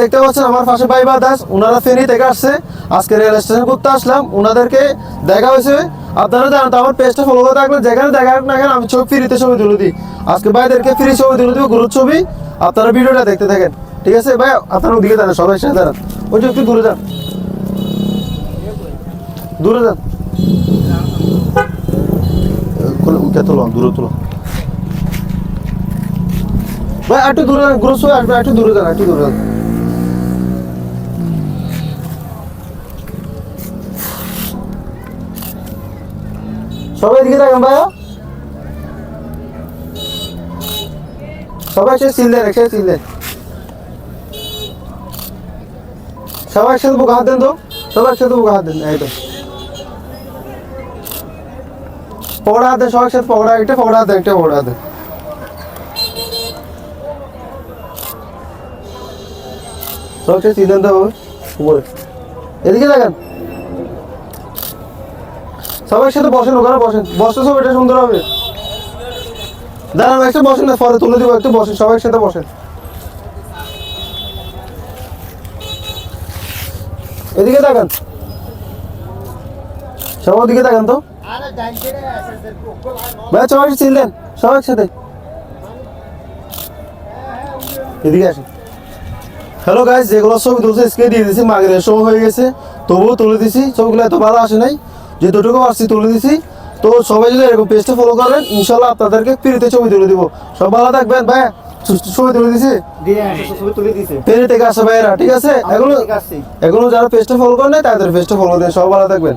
দেখতে পাচ্ছেন আমার পাশে ভাই বাদাস, ওনারা ফেনী থেকে আসছে, আজকে রেল স্টেশন করতে আসলাম, ওনাদেরকে দেখা হয়েছে। আপনারা জানেন তো আমার পেজটা ফলো করে থাকলে যেখানে দেখা হোক না কেন আমি ফ্রিতে ছবি তুলে দিই। আজকে ভাইদেরকে ফ্রি ছবি তুলে দিব, গ্রুপ ছবি। আপনারা ভিডিওটা দেখতে থাকেন, ঠিক আছে ভাই? আপনারা ওদিকে দাঁড়ান, সবাই সাথে দাঁড়ান, ওই যে একটু দূরে যান, দূরে যান, তোলো দূরে তোলো ভাই, একটু দূরে যান, গ্রুপ ছবি আসবে, একটু দূরে যান, একটু দূরে যান। সবাই দিকে থাকেন ভাইয়া, সবাই সে চিনলেন, একসাথে চিনলেন, সবাই একসাথে বুকে হাত দেন তো, সবাই একসাথে বুকে হাত দেন, এই তো পকড়া হাত দেন, সবাই একসাথে পকড়া, একটা পকড়া হাত দেন, একটা পকড়া হাত দেন। সবাই একসাথে চিনলেন তো উপরে, এদিকে দেখেন, সবাই একসাথে বসেন, ওখানে বসেন, বসতে সব এটা সুন্দর হবে। দাঁড়ান একসাথে বসেন না, পরে তুলে দিব, একটু বসেন, সবাই একসাথে বসেন, এদিকে তাকান, সবার দিকে তাকান তো ভাই, সবাই চিনলেন, সবাই একসাথে এদিকে আসেন। হ্যালো গাইস, যেগুলো ছবি তুলছে স্ক্রিনে দিয়ে দিয়েছি, মাগের সময় হয়ে গেছে, তবুও তুলে দিছি, ছবিগুলো এত ভালো আসে নাই, যে দুটোকে আসছি তুলে দিছি। তো সবাই যদি এরকম পেজটা ফলো করেন, ইনশাল্লাহ আপনাদেরকে ফ্রিতে ছবি তুলে দিব। সব ভালো থাকবেন ভাই, ছবি তুলে দিছি ফেনী থেকে আসে ভাইয়েরা, ঠিক আছে? এগুলো যারা পেজটা ফলো করেন তাদের পেজটা ফলো দেন, সব ভালো থাকবেন।